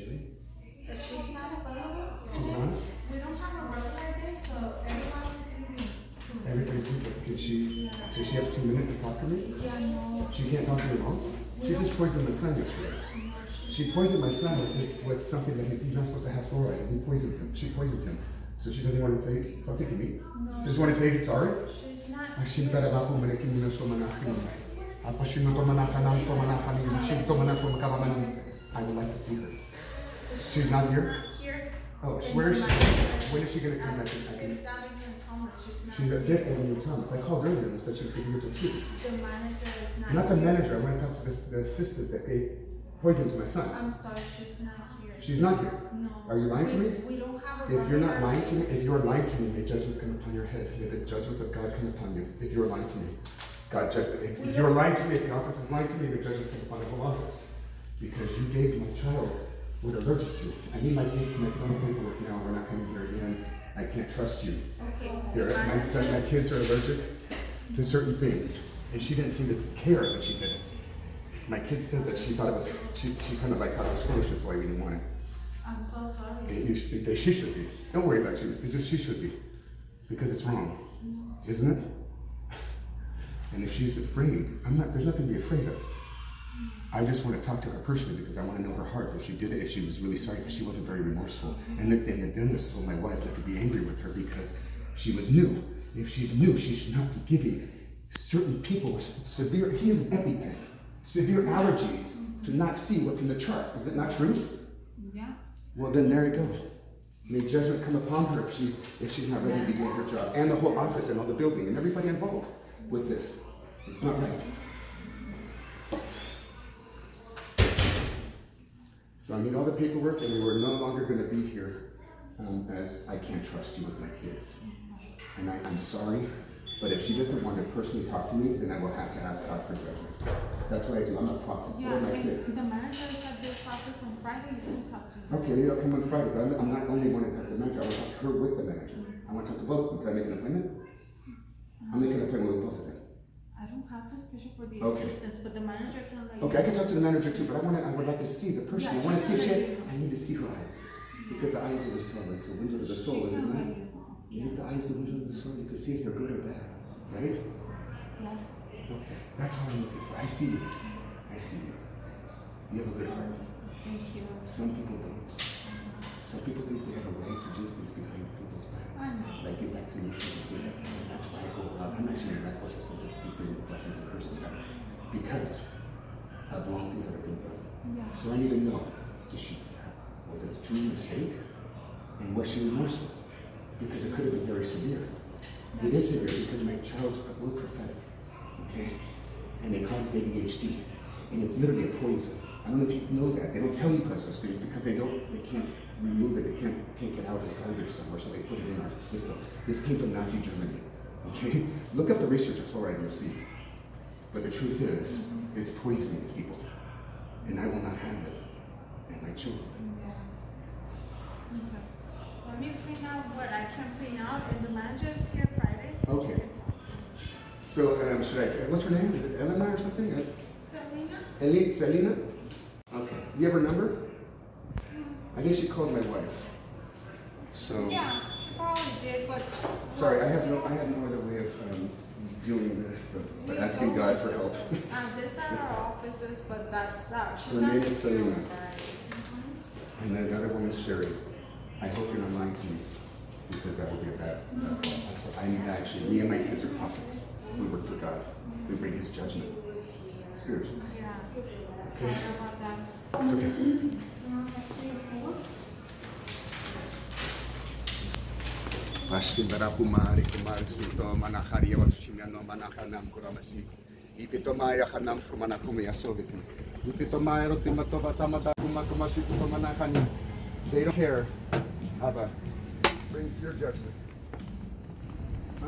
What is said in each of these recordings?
Sherry? But she's not available. She's not? We don't have a regular day, so everybody's leaving soon. Everybody's leaving. Does she have 2 minutes to talk to me? Yeah, no. She can't talk to me at all? She just poisoned my son yesterday. She poisoned my son with something that he's not supposed to have fluoride, and he poisoned him. She poisoned him. So she doesn't want to say something to me? No. She just want to say sorry? She's not. I would like to see her. She's not here? Not here. Oh, where is she? When is she going to come back? Fifth Avenue and Thomas. She's at 5th Avenue and Thomas. I called earlier and said she was going to be here till 2. The manager is not. Not the manager. I went to talk to the assistant that gave poison to my son. I'm sorry, she's not here. She's not here. No. Are you lying to me? We don't have a If you're not regular lying to me, if you're lying to me, may judgments come upon your head. May the judgments of God come upon you. If you're lying to me, God judgment. If you're lying to me, if the office is lying to me, may judgments come upon the whole office. Because you gave my child what they're allergic to. I need my son's paperwork now. We're not coming here again. I can't trust you. Okay. My kids are allergic to certain things, and she didn't seem to care that she did it. My kids said that she thought it was, she kind of like thought it was foolish, that's why we didn't want it. I'm so sorry. She should be. Don't worry about you. It's just she should be. Because it's wrong. Isn't it? And if she's afraid, there's nothing to be afraid of. I just want to talk to her personally because I want to know her heart. If she did it, if she was really sorry, because she wasn't very remorseful. And the dentist told my wife not to be angry with her because she was new. If she's new, she should not be giving certain people severe, he has an EpiPen, severe allergies to not see what's in the chart. Is it not true? Yeah. Well, then there you go. May judgment come upon her if she's not ready to be doing her job. And the whole office and all the building and everybody involved with this. It's not right. So I need all the paperwork, and we were no longer going to be here as I can't trust you with my kids. And I'm sorry, but if she doesn't want to personally talk to me, then I will have to ask God for judgment. That's what I do. I'm a prophet. So are my kids. The manager is at this office on Friday. You can talk to her. Okay, maybe I'll come on Friday, but I'm not only want to talk to the manager. I want to talk to her with the manager. I want to talk to both of them. Can I make an appointment? I'll make an appointment with both of them. I don't have the schedule for the Okay. assistants, but the manager can let you. Okay, I can talk to the manager too, but I would like to see the person. I want to see if I need to see her eyes. Because the eyes always tell, it's the window of the soul, is it not? You need the eyes, the window of the soul, you can see if they're good or bad, right? Yeah. Okay, that's what I'm looking for. I see you. I see you. You have a good heart. Thank you. Some people don't. Some people think they have a right to do things behind people's backs. I know. Like give vaccinations and things like that. That's why I go around. I'm actually in a medical system to bring blessings and curses back. Because of the wrong things that have been done. Yeah. So I need to know, was it a true mistake? And was she remorseful? Because it could have been very severe. It is severe because my child's, we're prophetic, okay? And it causes ADHD. And it's literally a poison. I don't know if you know that. They don't tell you guys those things because they can't remove it. They can't take it out as garbage somewhere, so they put it in our system. This came from Nazi Germany, okay? Look up the research of fluoride and you'll see. But the truth is, it's poisoning people. And I will not have it. And my children. Yeah. Okay. Let me print out what I can print out, and the manager is here Friday. So Okay. So, what's her name? Is it Elena or something? Selena? Selena? Okay. You have her number? I think she called my wife. So. Yeah, she probably did, but. Sorry, I have no other way of doing this, but asking God for help. These are our offices, but that's she's Her not name is Selena. Friday. And the other one is Sherry. I hope you're not lying to me, because that would be a bad. Me and my kids are prophets. We work for God. We bring His judgment spiritually. Yeah. Okay. Sorry about that. It's okay. They don't care. Abba, bring your judgment. Of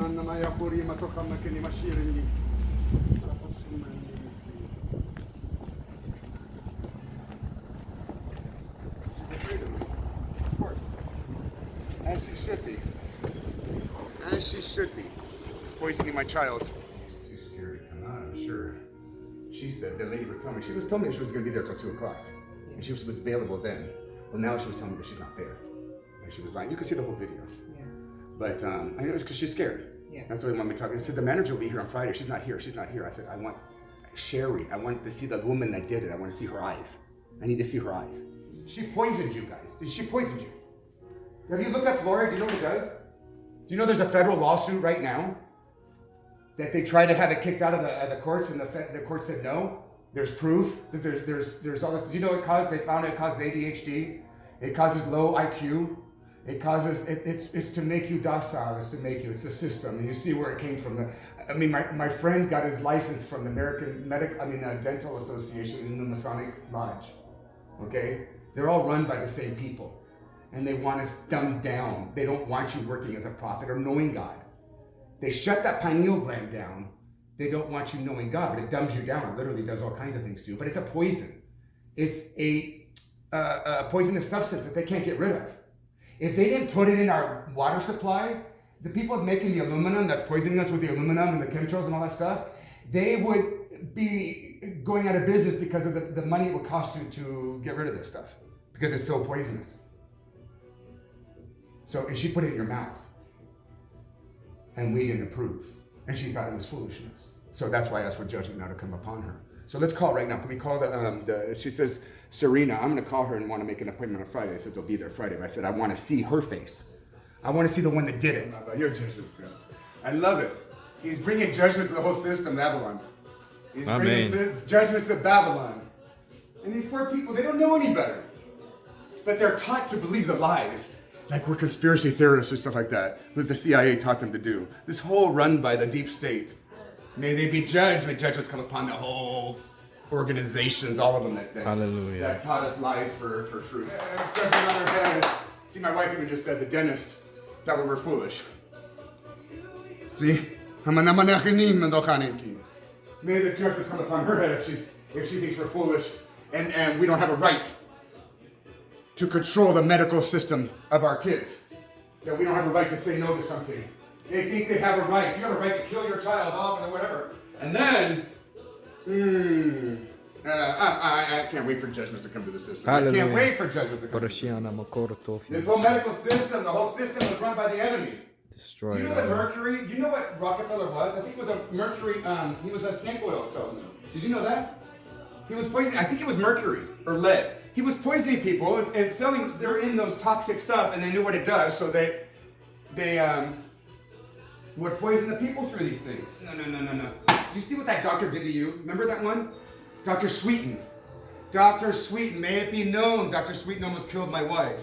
course. As she should be. As she should be. Poisoning my child. She's too scared to come out, I'm sure. She said, the lady was telling me she was going to be there till 2 o'clock. And she was available then. Well, now she was telling me that she's not there. And she was lying. You can see the whole video. Yeah. But I know it's because she's scared. Yeah. That's why we want me talking. I said, the manager will be here on Friday. She's not here. She's not here. I said, I want Sherry. I want to see the woman that did it. I want to see her eyes. I need to see her eyes. She poisoned you guys. She poisoned you. Have you looked at fluoride? Do you know what it does? Do you know there's a federal lawsuit right now that they tried to have it kicked out of the courts, and the court said no? There's proof that there's all this. Do you know what it caused? They found it caused ADHD. It causes low IQ. It causes it's to make you docile. It's to make you. It's a system, and you see where it came from. I mean, my friend got his license from the American Dental Association in the Masonic Lodge. Okay, they're all run by the same people, and they want us dumbed down. They don't want you working as a prophet or knowing God. They shut that pineal gland down. They don't want you knowing God, but it dumbs you down. It literally does all kinds of things to you. But it's a poison. It's a poisonous substance that they can't get rid of. If they didn't put it in our water supply, the people making the aluminum that's poisoning us with the aluminum and the chemtrails and all that stuff, they would be going out of business because of the money it would cost to get rid of this stuff, because it's so poisonous. So, and she put it in your mouth, and we didn't approve, and she thought it was foolishness. So that's why I asked for judgment now to come upon her. So let's call right now. Can we call she says, Serena, I'm going to call her and want to make an appointment on Friday. I said, they'll be there Friday. But I said, I want to see her face. I want to see the one that did it. Your judgment's good. I love it. He's bringing judgment to the whole system, Babylon. He's bringing judgment to Babylon. And these poor people, they don't know any better. But they're taught to believe the lies. Like we're conspiracy theorists or stuff like that. That the CIA taught them to do. This whole run by the deep state. May they be judged. May judgments come upon the whole organizations, all of them that taught us lies for truth. Judgment on our head. See, my wife even just said, the dentist, that we were foolish. See? May the judgments come upon her head if she thinks we're foolish and we don't have a right to control the medical system of our kids. That we don't have a right to say no to something. They think they have a right. You have a right to kill your child off or whatever. And then, I can't wait for judgments to come to the system. Hallelujah. I can't wait for judgments to come to the system. This whole medical system, the whole system was run by the enemy. Destroy Do you know that Mercury, do you know what Rockefeller was? I think it was a Mercury, he was a snake oil salesman. Did you know that? He was poisoning, I think it was mercury or lead. He was poisoning people and selling, they're in those toxic stuff and they knew what it does, so they would poison the people through these things. No. Do you see what that doctor did to you? Remember that one? Dr. Sweeten. Dr. Sweeten, may it be known, Dr. Sweeten almost killed my wife.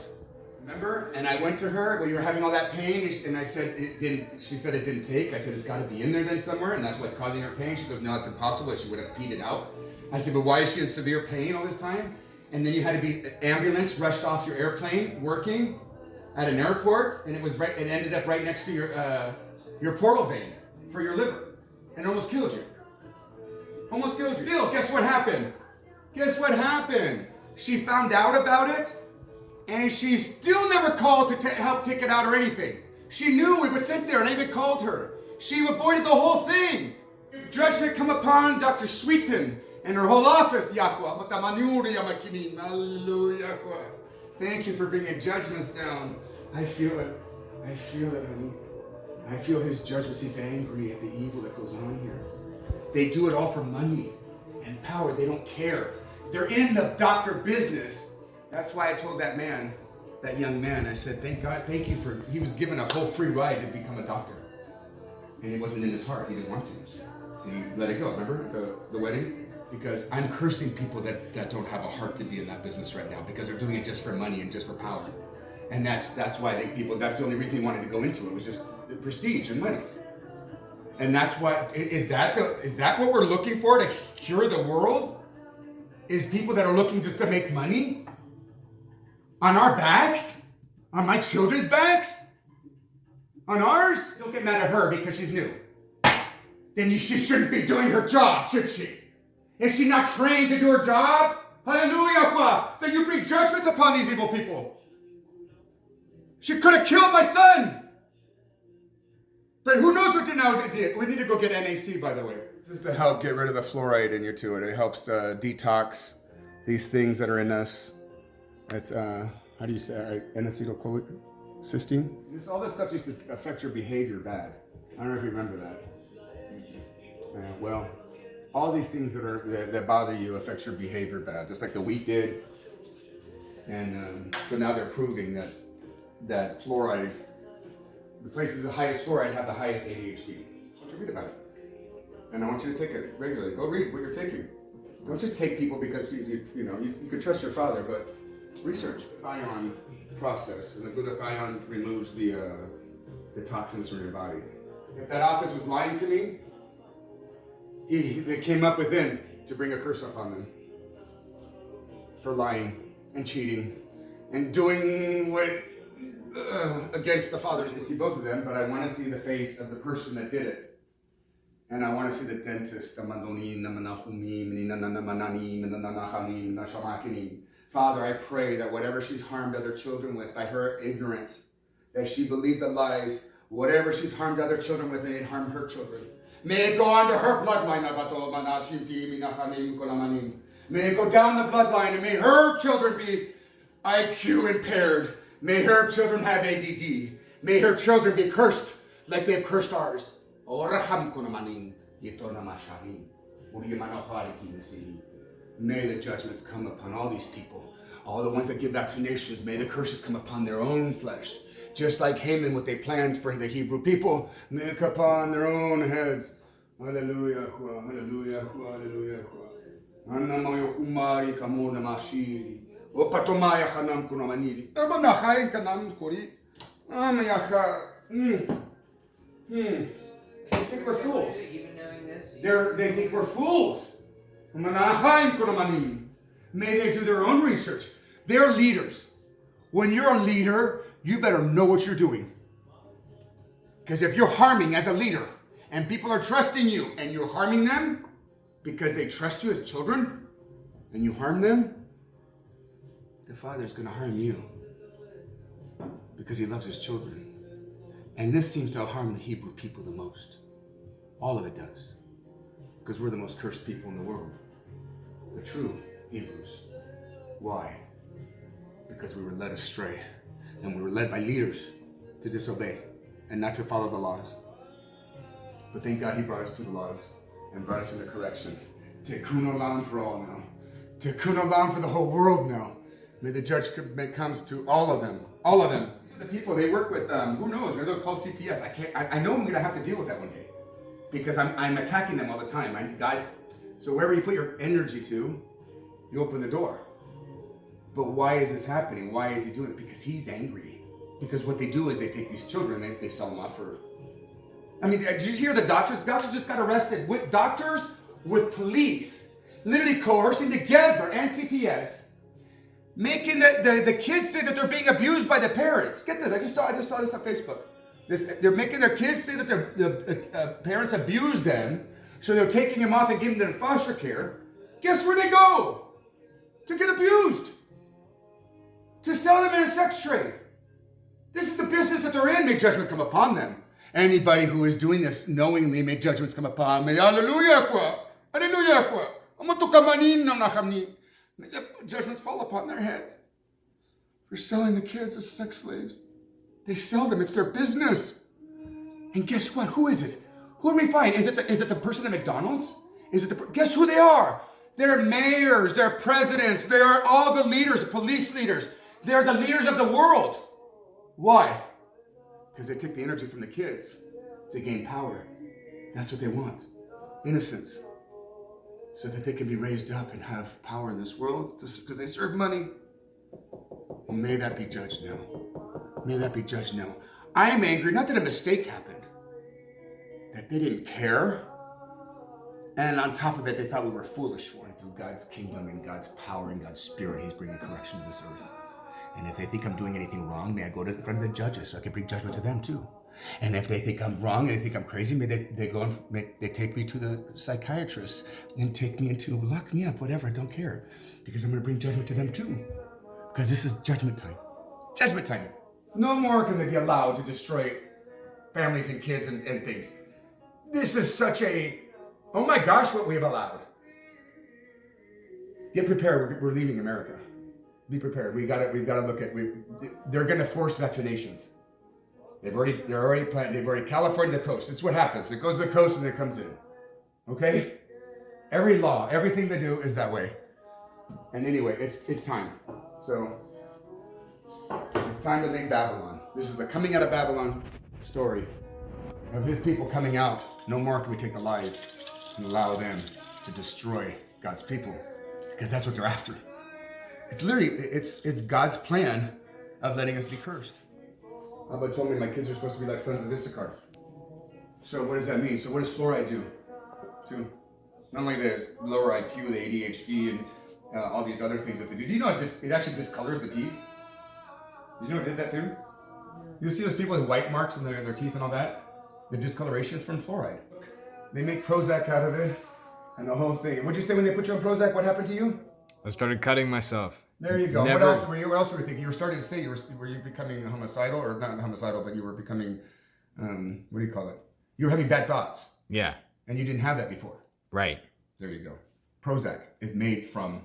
Remember? And I went to her when you were having all that pain, and I said it didn't. She said it didn't take. I said it's got to be in there then somewhere, and that's what's causing her pain. She goes, no, it's impossible. She would have peed it out. I said, but why is she in severe pain all this time? And then you had to be ambulance rushed off your airplane, working at an airport, and it was right. It ended up right next to your portal vein for your liver, and it almost killed you. Almost killed you. Still, guess what happened? Guess what happened? She found out about it. And she still never called to help take it out or anything. She knew we were sent there, and I even called her. She avoided the whole thing. Judgment come upon Dr. Sweeten and her whole office, Yahweh. Hallelujah. Thank you for bringing judgments down. I feel it. I feel it, honey. I feel his judgments. He's angry at the evil that goes on here. They do it all for money and power. They don't care. They're in the doctor business. That's why I told that man, that young man, I said, thank God, thank you for, he was given a whole free ride to become a doctor. And it wasn't in his heart, he didn't want to. And he let it go, remember the wedding? Because I'm cursing people that don't have a heart to be in that business right now, because they're doing it just for money and just for power. And that's why that's the only reason he wanted to go into it, was just prestige and money. And that's what, is that what we're looking for to cure the world? Is people that are looking just to make money? On our backs? On my children's backs? On ours? Don't get mad at her because she's new. Then she shouldn't be doing her job, should she? Is she not trained to do her job? Hallelujah! Then you bring judgments upon these evil people. She could have killed my son. But who knows what now it did? We need to go get NAC, by the way. This is to help get rid of the fluoride in your tooth. It helps detox these things that are in us. It's how do you say, N-acetylcholecystine? All this stuff used to affect your behavior bad. I don't know if you remember that. Well, all these things that bother you affect your behavior bad, just like the wheat did. And so now they're proving that fluoride, the places the highest fluoride have the highest ADHD. I want you to read about it. And I want you to take it regularly. Go read what you're taking. Don't just take people because you can trust your father, but research ion process, and the glutathione removes the toxins from your body. If that office was lying to me, they came up within to bring a curse upon them for lying and cheating and doing what against the fathers. I see both of them, but I want to see the face of the person that did it. And I want to see the dentist. Father, I pray that whatever she's harmed other children with by her ignorance, that she believed the lies, whatever she's harmed other children with, may it harm her children. May it go on to her bloodline. May it go down the bloodline, and may her children be IQ impaired. May her children have ADD. May her children be cursed like they've cursed ours. May the judgments come upon all these people, all the ones that give vaccinations. May the curses come upon their own flesh. Just like Haman, what they planned for the Hebrew people, may it come upon their own heads. Hallelujah, hallelujah, hallelujah. They think we're fools. Even knowing this, They think we're fools. May they do their own research. They're leaders. When you're a leader, you better know what you're doing. Because if you're harming as a leader, and people are trusting you, and you're harming them because they trust you as children, and you harm them, the Father's going to harm you because he loves his children. And this seems to harm the Hebrew people the most. All of it does. Because we're the most cursed people in the world. The true Hebrews. Why? Because we were led astray. And we were led by leaders to disobey and not to follow the laws. But thank God he brought us to the laws and brought us into correction. Tikkun olam for all now. Tikkun olam for the whole world now. May the judgment comes to all of them. All of them. The people they work with, who knows? Maybe they'll call CPS. I know I'm going to have to deal with that one day. Because I'm attacking them all the time. So wherever you put your energy to, you open the door. But why is this happening? Why is he doing it? Because he's angry. Because what they do is they take these children, they sell them off for... I mean, did you hear the doctors? Doctors just got arrested. With doctors, with police, literally coercing together, and CPS, making the kids say that they're being abused by the parents. Get this, I just saw this on Facebook. They're making their kids say that the parents abuse them, so they're taking them off and giving them foster care. Guess where they go? To get abused. To sell them in a sex trade. This is the business that they're in. May judgment come upon them. Anybody who is doing this knowingly, may judgments come upon them. Hallelujah. Hallelujah. May the judgments fall upon their heads. For selling the kids as sex slaves. They sell them. It's their business. And guess what? Who is it? Who do we find? Is it the person at McDonald's? Guess who they are? They're mayors. They're presidents. They are all the leaders, police leaders. They're the leaders of the world. Why? Because they take the energy from the kids to gain power. That's what they want. Innocence. So that they can be raised up and have power in this world because they serve money. May that be judged now. May that be judged now. I am angry, not that a mistake happened, that they didn't care. And on top of it, they thought we were foolish for it. Through God's kingdom and God's power and God's spirit, he's bringing correction to this earth. And if they think I'm doing anything wrong, may I go in front of the judges so I can bring judgment to them too. And if they think I'm wrong and they think I'm crazy, may they go and they take me to the psychiatrist and take me into, lock me up, whatever, I don't care. Because I'm going to bring judgment to them too. Because this is judgment time. Judgment time. No more can they be allowed to destroy families and kids and things. This is such a, oh my gosh, what we have allowed. Get prepared, we're leaving America. Be prepared. We've got to look at. They're going to force vaccinations. They're already planning. They've already California the coast. This is what happens. It goes to the coast and it comes in. Okay. Every law, everything they do is that way. And anyway, it's time. So it's time to leave Babylon. This is the coming out of Babylon story of his people coming out. No more can we take the lies and allow them to destroy God's people, because that's what they're after. It's literally, it's God's plan of letting us be cursed. Abba told me my kids are supposed to be like sons of Issachar. So what does that mean? So what does fluoride do to not only the lower IQ, the ADHD, and all these other things that they do? Do you know it actually discolors the teeth? Did you know it did that too? You see those people with white marks in their teeth and all that? The discoloration is from fluoride. They make Prozac out of it and the whole thing. What'd you say when they put you on Prozac? What happened to you? I started cutting myself. There you go. Never... What else were you thinking? You were starting to say were you becoming homicidal, or not homicidal, but you were becoming, what do you call it? You were having bad thoughts. Yeah. And you didn't have that before. Right. There you go. Prozac is made from...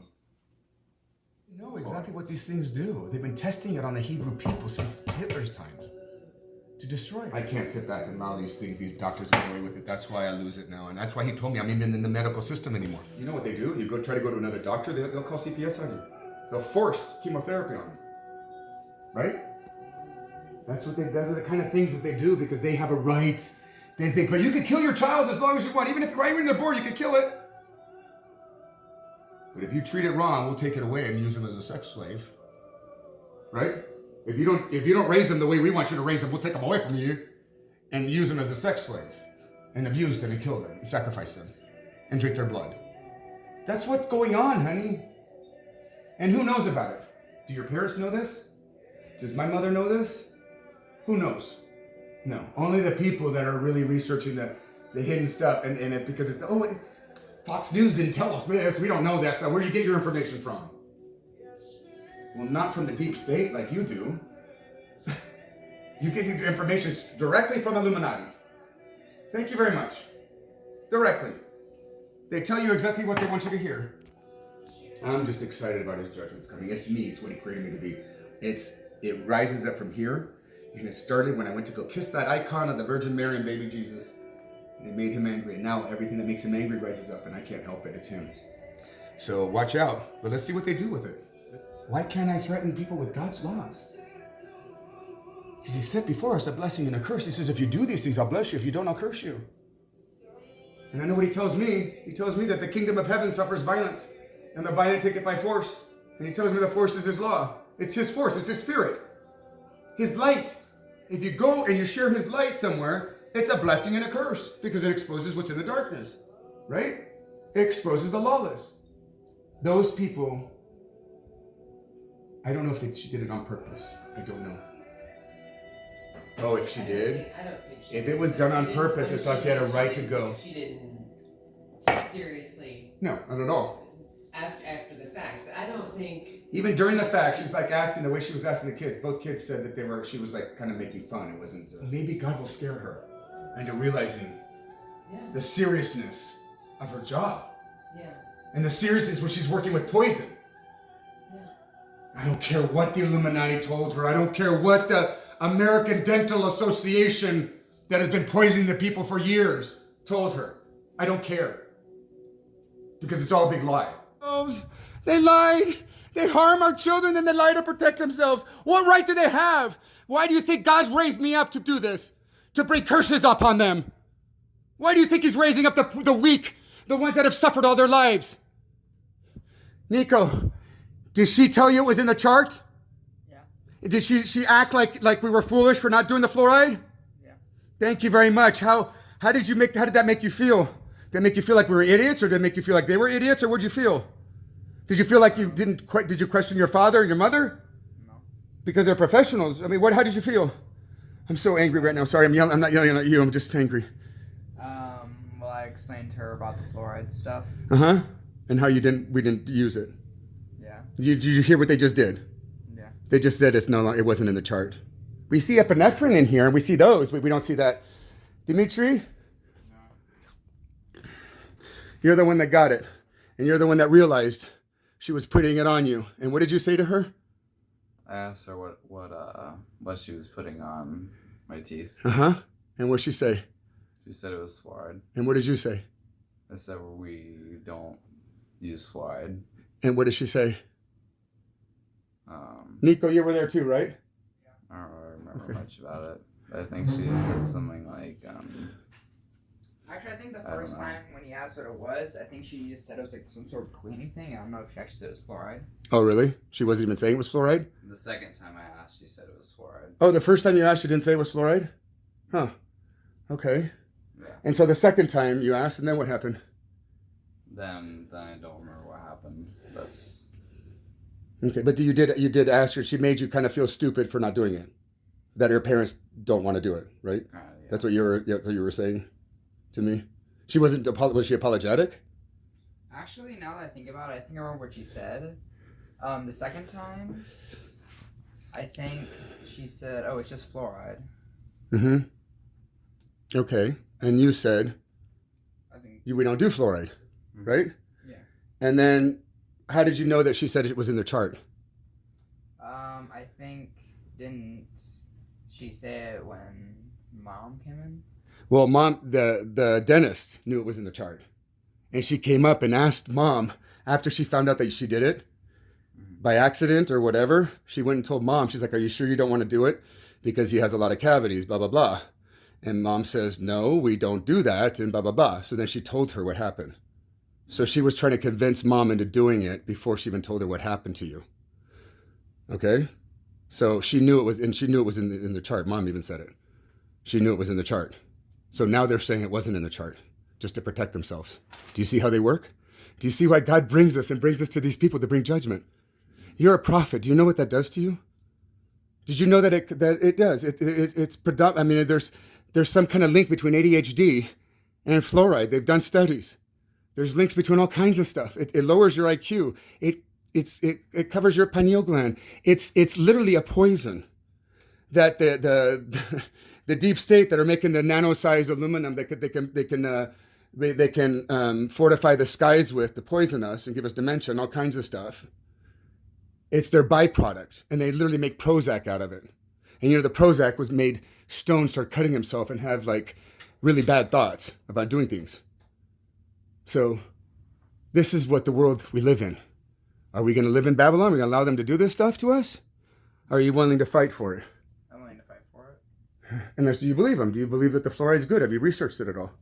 You know exactly what these things do. They've been testing it on the Hebrew people since Hitler's times to destroy it. I can't sit back and allow these things, these doctors get away with it. That's why I lose it now. And that's why he told me I'm even in the medical system anymore. You know what they do? You try to go to another doctor, they'll call CPS on you. They'll force chemotherapy on you. Right? Those are the kind of things that they do because they have a right. They think, but you can kill your child as long as you want. Even if right when they're born, you can kill it. But if you treat it wrong, we'll take it away and use them as a sex slave. Right? If you don't raise them the way we want you to raise them, we'll take them away from you and use them as a sex slave and abuse them and kill them and sacrifice them and drink their blood. That's what's going on, honey. And who knows about it? Do your parents know this? Does my mother know this? Who knows? No. Only the people that are really researching the hidden stuff and it, because it's Fox News didn't tell us this. We don't know that stuff. Where do you get your information from? Well, not from the deep state like you do. You get your information directly from Illuminati. Thank you very much. Directly. They tell you exactly what they want you to hear. I'm just excited about his judgments coming. It's me. It's what he created me to be. It rises up from here. And it started when I went to go kiss that icon of the Virgin Mary and baby Jesus. And it made him angry. And now everything that makes him angry rises up. And I can't help it. It's him. So watch out. But let's see what they do with it. Why can't I threaten people with God's laws? Because he said before us a blessing and a curse. He says, if you do these things, I'll bless you. If you don't, I'll curse you. And I know what he tells me. He tells me that the kingdom of heaven suffers violence. And the violent take it by force. And he tells me the force is his law. It's his force. It's his spirit. His light. If you go and you share his light somewhere, it's a blessing and a curse. Because it exposes what's in the darkness. Right? It exposes the lawless. Those people... I don't know if she did it on purpose. I don't know. Oh, if she did? I don't think she If it was done on purpose, I thought she had a right to go. She didn't take seriously No, not at all. after the fact. But I don't think... Even during the fact, she's like asking, the way she was asking the kids, both kids said that she was like kind of making fun. It wasn't... Maybe God will scare her into realizing the seriousness of her job. Yeah. And the seriousness when she's working with poison. I don't care what the Illuminati told her. I don't care what the American Dental Association that has been poisoning the people for years told her. I don't care. Because it's all a big lie. They lied. They harm our children and they lie to protect themselves. What right do they have? Why do you think God's raised me up to do this? To bring curses upon them? Why do you think he's raising up the weak? The ones that have suffered all their lives? Nico... Did she tell you it was in the chart? Yeah. Did she act like we were foolish for not doing the fluoride? Yeah. Thank you very much. How did that make you feel? Did that make you feel like we were idiots, or did it make you feel like they were idiots, or what did you feel? Did you feel like did you question your father and your mother? No. Because they're professionals. I mean, how did you feel? I'm so angry right now. Sorry, I'm not yelling at you. I'm just angry. Well, I explained to her about the fluoride stuff. Uh-huh. And how we didn't use it. Yeah. Did you hear what they just did? Yeah. They just said it wasn't in the chart. We see epinephrine in here, and we see those, but we don't see that. Dimitri? No. You're the one that got it, and you're the one that realized She was putting it on you. And what did you say to her? I asked her what she was putting on my teeth. Uh-huh. And what did she say? She said it was fluoride. And what did you say? I said we don't use fluoride. And what did she say? Nico, you were there too, right? I don't really remember much about it. I think she said something like, Actually, I think the I don't first know. time when he asked what it was, I think she just said it was like some sort of cleaning thing. I don't know if she actually said it was fluoride. Oh, really? She wasn't even saying it was fluoride? the second time I asked, she said it was fluoride. Oh, the first time you asked, she didn't say it was fluoride? Huh. Okay. Yeah. And so the second time you asked, and then what happened? Then I don't remember what happened. That's Okay, but you did ask her. She made you kind of feel stupid for not doing it. That her parents don't want to do it, right? kind of, yeah. That's what you were saying to me. She wasn't. Was she apologetic? Actually, now that I think about it, I think I remember what she said. The second time, I think she said, "Oh, it's just fluoride." Mm-hmm. Okay, and you said I think. we don't do fluoride, right? Yeah. And then, how did you know that she said it was in the chart? I think didn't she say it when Mom came in? Well, Mom, the dentist knew it was in the chart, and she came up and asked Mom after she found out that she did it by accident or whatever. She went and told Mom. She's like, "Are you sure you don't want to do it? Because he has a lot of cavities, blah blah blah." And Mom says, "No, we don't do that," and blah blah blah. So then she told her what happened. So she was trying to convince Mom into doing it before she even told her what happened to you. Okay, so she knew it was, and she knew it was in the chart. Mom even said it. She knew it was in the chart. So now they're saying it wasn't in the chart, just to protect themselves. Do you see how they work? Do you see why God brings us and brings us to these people to bring judgment? You're a prophet. Do you know what that does to you? Did you know that it does? It's predominant. I mean, there's some kind of link between ADHD and fluoride. They've done studies. There's links between all kinds of stuff. It lowers your IQ. It covers your pineal gland. It's literally a poison that the deep state that are making the nano-sized aluminum they can fortify the skies with to poison us and give us dementia and all kinds of stuff. It's their byproduct, and they literally make Prozac out of it. And the Prozac was made Stone start cutting himself and have like really bad thoughts about doing things. So this is what the world we live in. Are we going to live in Babylon? Are we going to allow them to do this stuff to us? Are you willing to fight for it? I'm willing to fight for it. And do you believe them? Do you believe that the fluoride is good? Have you researched it at all?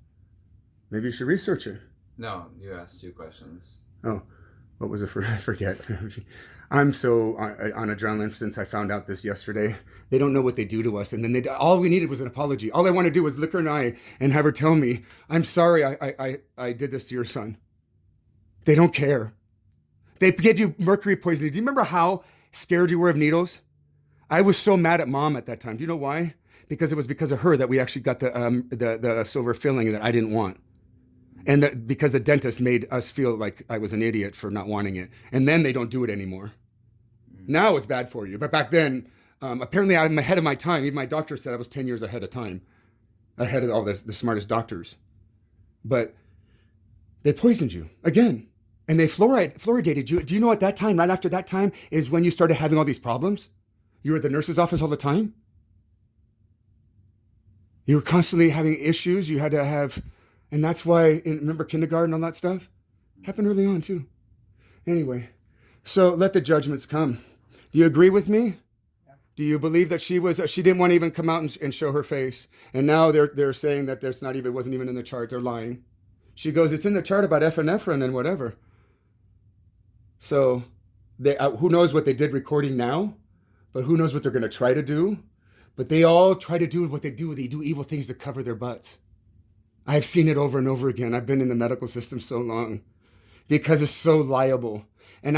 Maybe you should research it. No, you asked 2 questions. Oh, what was it for? I forget. I'm so on adrenaline since I found out this yesterday. They don't know what they do to us. And then all we needed was an apology. All I want to do was look her in the eye and have her tell me, "I'm sorry I did this to your son." They don't care. They gave you mercury poisoning. Do you remember how scared you were of needles? I was so mad at Mom at that time. Do you know why? Because it was because of her that we actually got the silver filling that I didn't want. And because the dentist made us feel like I was an idiot for not wanting it. And then they don't do it anymore. Now it's bad for you. But back then, apparently I'm ahead of my time. Even my doctor said I was 10 years ahead of time. Ahead of all the smartest doctors. But they poisoned you again. And they fluoridated you. Do you know at that time, right after that time, is when you started having all these problems? You were at the nurse's office all the time? You were constantly having issues. You had to have, and that's why, remember kindergarten and all that stuff? Happened early on too. Anyway, so let the judgments come. Do you agree with me? Yeah. Do you believe that she didn't want to even come out and show her face? And now they're saying that it wasn't even in the chart. They're lying. She goes, "It's in the chart about epinephrine and whatever." So who knows what they did recording now, but who knows what they're going to try to do. But they all try to do what they do. They do evil things to cover their butts. I've seen it over and over again. I've been in the medical system so long because it's so liable. And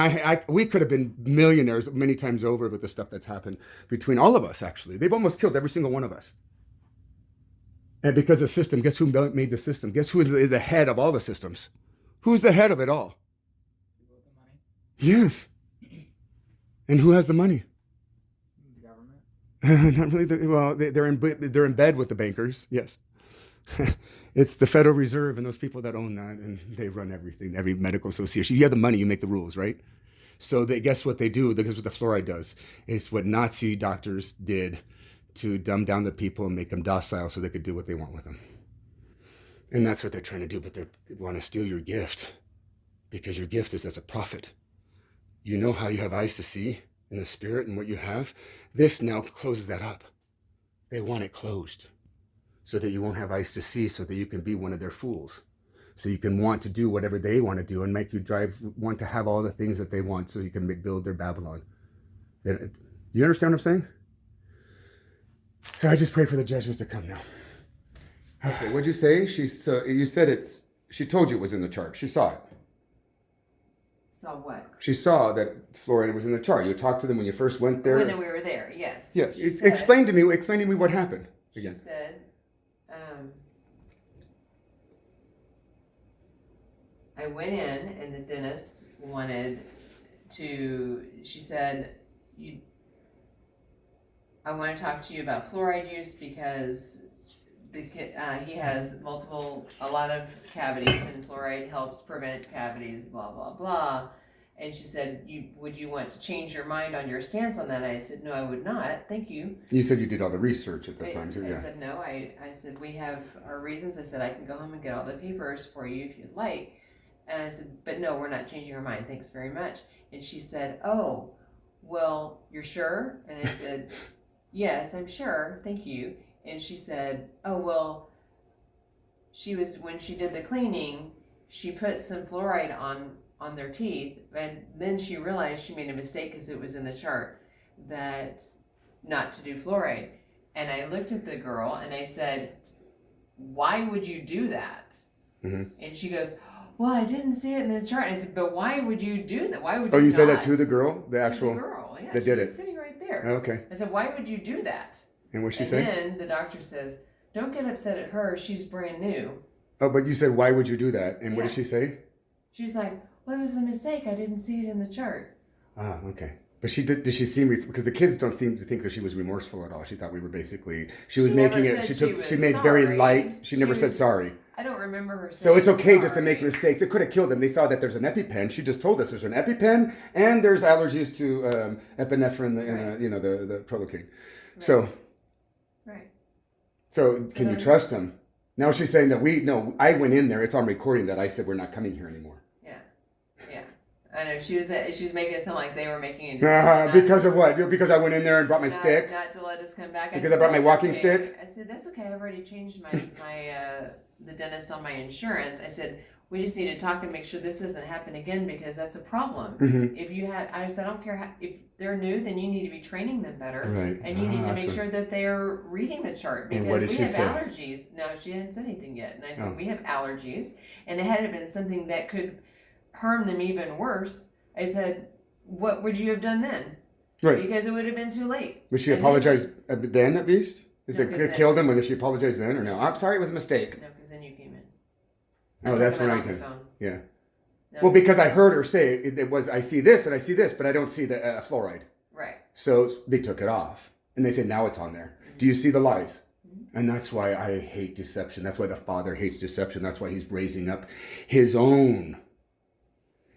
we could have been millionaires many times over with the stuff that's happened between all of us, actually. They've almost killed every single one of us. And because the system, guess who made the system? Guess who is the head of all the systems? Who's the head of it all? People with the money. Yes. And who has the money? The government. Not really. They're in bed with the bankers. Yes. It's the Federal Reserve and those people that own that, and they run everything, every medical association. You have the money, you make the rules, right? So they guess what they do? Because what the fluoride does is what Nazi doctors did to dumb down the people and make them docile so they could do what they want with them. And that's what they're trying to do, but they want to steal your gift because your gift is as a prophet. You know how you have eyes to see in the spirit and what you have? This now closes that up. They want it closed so that you won't have eyes to see, so that you can be one of their fools. So you can want to do whatever they want to do and make you want to have all the things that they want so you can build their Babylon. Do you understand what I'm saying? So I just pray for the judgments to come now. Okay, what'd you say? You said she told you it was in the chart. She saw it. Saw what? She saw that fluoride was in the chart. You talked to them when you first went there. When we were there, yes. Yes. She said- Explain to me what happened again. She said, I went in and the dentist she said, I want to talk to you about fluoride use because he has a lot of cavities and fluoride helps prevent cavities, blah, blah, blah. And she said, would you want to change your mind on your stance on that? I said, no, I would not. Thank you. You said you did all the research at that time too. I Yeah. said, no, I said, we have our reasons. I said, I can go home and get all the papers for you if you'd like. And I said, but no, we're not changing our mind. Thanks very much. And she said, oh, well, you're sure? And I said, yes, I'm sure. Thank you. And she said, oh, well, when she did the cleaning, she put some fluoride on their teeth. And then she realized she made a mistake because it was in the chart that not to do fluoride. And I looked at the girl and I said, why would you do that? Mm-hmm. And she goes, well, I didn't see it in the chart. And I said, but why would you do that? Why would you? Oh, you not? said that to the girl, the actual To the girl, yeah, that she did was it. sitting right there. Okay. I said, why would you do that? And what'd she and say? Then the doctor says, don't get upset at her. She's brand new. Oh, but you said, why would you do that? And what did she say? She's like, well, it was a mistake. I didn't see it in the chart. Ah, okay. But did she seem, because the kids don't seem to think that she was remorseful at all. She thought we were basically, she made very light. She never said sorry. I don't remember her saying So it's okay sorry. just to make mistakes. It could have killed them. They saw that there's an EpiPen. She just told us there's an EpiPen and there's allergies to epinephrine and the Prolocaine. Right. So can you trust them? Now she's saying that I went in there. It's on recording that I said we're not coming here anymore. Yeah. I know she was making it sound like they were making a decision. Because of what? Because I went in there and brought my stick? Not to let us come back. Because I brought my walking stick? I said, that's okay. I've already changed my the dentist on my insurance. I said, we just need to talk and make sure this doesn't happen again because that's a problem. Mm-hmm. I said, I don't care if they're new, then you need to be training them better. Right. And you need to make sure that they're reading the chart because we have allergies. No, she hadn't said anything yet. And I said, we have allergies. And it had been something that could harm them even worse. I said, what would you have done then? Right. Because it would have been too late. Would she apologize then at least? If it killed him, would she apologize then or no? I'm sorry, it was a mistake. No, because then you came in. Oh, that's when I came. Yeah. No. Well, because I heard her say it was, I see this and I see this, but I don't see the fluoride. Right. So they took it off. And they said, now it's on there. Mm-hmm. Do you see the lies? Mm-hmm. And that's why I hate deception. That's why the Father hates deception. That's why he's raising up his own.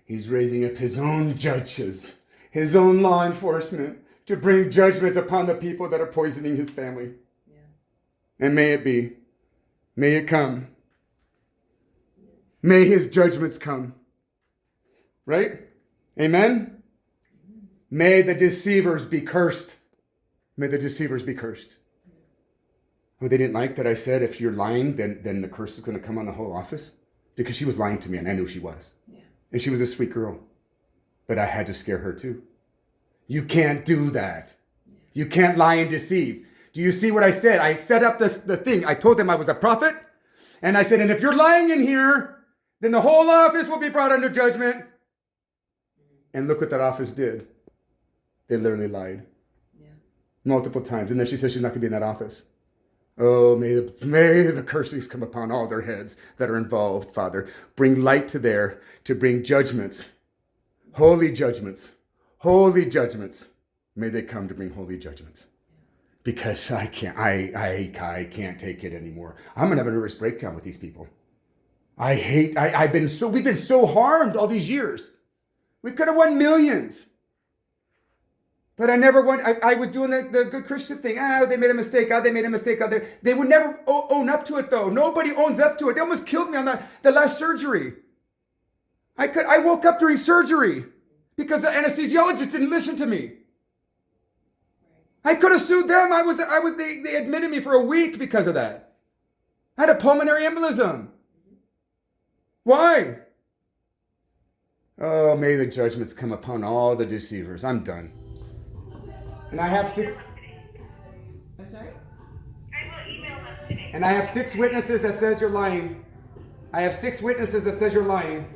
He's raising up his own judges, his own law enforcement to bring judgments upon the people that are poisoning his family. Yeah. And may it be. May it come. May his judgments come. Right? Amen? May the deceivers be cursed. May the deceivers be cursed. Oh, they didn't like that I said if you're lying, then the curse is going to come on the whole office? Because she was lying to me and I knew she was. Yeah. And she was a sweet girl. But I had to scare her too. You can't do that. You can't lie and deceive. Do you see what I said? I set up the thing. I told them I was a prophet. And I said, and if you're lying in here, then the whole office will be brought under judgment. And look what that office did. They literally lied. Yeah. Multiple times. And then she said she's not going to be in that office. Oh, may the cursings come upon all their heads that are involved, Father. Bring light to bring judgments. Holy judgments. Holy judgments. May they come to bring holy judgments. Because I can't take it anymore. I'm going to have a nervous breakdown with these people. We've been so harmed all these years. We could have won millions. But I never won. I was doing the good Christian thing. They made a mistake. They made a mistake out there. They would never own up to it, though. Nobody owns up to it. They almost killed me on the last surgery. I woke up during surgery because the anesthesiologist didn't listen to me. I could have sued them. They admitted me for a week because of that. I had a pulmonary embolism. Why? Oh, may the judgments come upon all the deceivers. I'm done. And I have 6. I'm sorry? I will email them today. And I have 6 witnesses that says you're lying. I have 6 witnesses that says you're lying.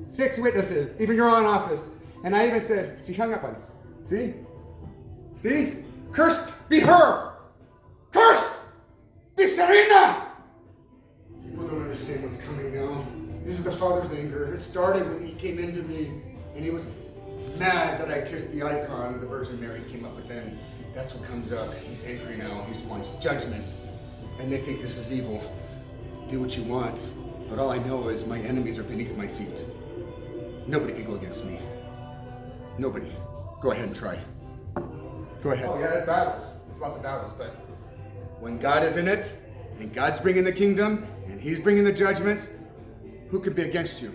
6 witnesses, even your own office. And I even said, she hung up on it. See? See? Cursed be her! Cursed be Serena! People don't understand what's coming now. This is the Father's anger. It started when he came into me and he was mad that I kissed the icon of the Virgin Mary came up, but then that's what comes up. He's angry now. He wants judgment. And they think this is evil. Do what you want. But all I know is my enemies are beneath my feet. Nobody can go against me. Nobody. Go ahead and try. Go ahead. Oh, yeah, there's battles. There's lots of battles, but when God is in it, and God's bringing the kingdom, and he's bringing the judgments, who could be against you?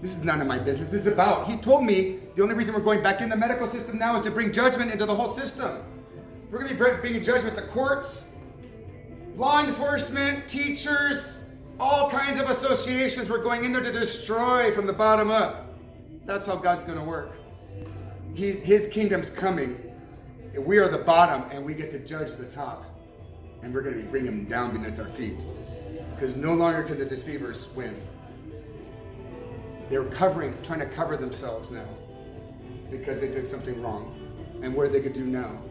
This is none of my business. This is about. He told me the only reason we're going back in the medical system now is to bring judgment into the whole system. We're going to be bringing judgment to courts, law enforcement, teachers, all kinds of associations. We're going in there to destroy from the bottom up. That's how God's going to work. His kingdom's coming. We are the bottom, and we get to judge the top. And we're going to be bringing them down beneath our feet. Because no longer can the deceivers win. They're trying to cover themselves now because they did something wrong. And what are they going to do now?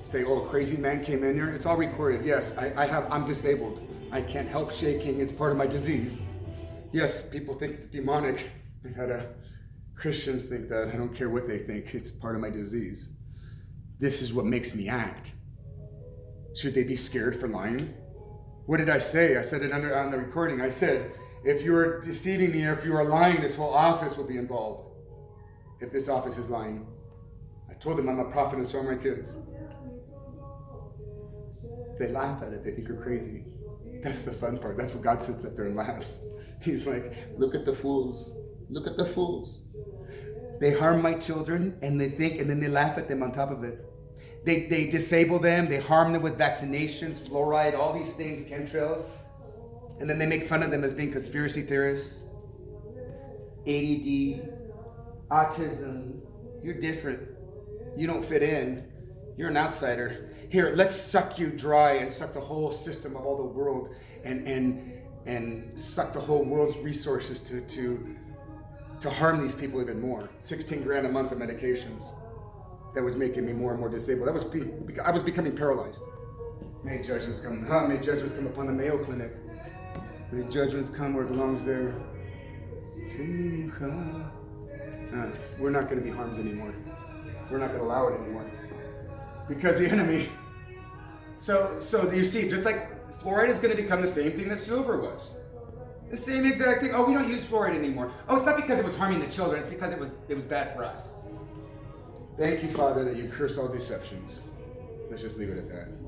Say, oh, a crazy man came in here? It's all recorded. Yes, I'm disabled. I can't help shaking. It's part of my disease. Yes, people think it's demonic. Christians think that. I don't care what they think. It's part of my disease. This is what makes me act. Should they be scared for lying? What did I say? I said it on the recording. I said, if you're deceiving me or if you are lying, this whole office will be involved. If this office is lying. I told them I'm a prophet and so are my kids. They laugh at it. They think you're crazy. That's the fun part. That's what God sits up there and laughs. He's like, look at the fools. Look at the fools. They harm my children and they think, and then they laugh at them on top of it. They disable them. They harm them with vaccinations, fluoride, all these things, chemtrails. And then they make fun of them as being conspiracy theorists. ADD, autism. You're different. You don't fit in. You're an outsider. Here, let's suck you dry and suck the whole system of all the world and suck the whole world's resources to harm these people even more. 16 grand a month of medications. That was making me more and more disabled. I was becoming paralyzed. May judgments come. May judgments come upon the Mayo Clinic. May judgments come where it belongs there. We're not going to be harmed anymore. We're not going to allow it anymore. Because the enemy. So you see, just like fluoride is going to become the same thing that silver was. The same exact thing. Oh, we don't use fluoride anymore. Oh, it's not because it was harming the children. It's because it was bad for us. Thank you, Father, that you curse all deceptions. Let's just leave it at that.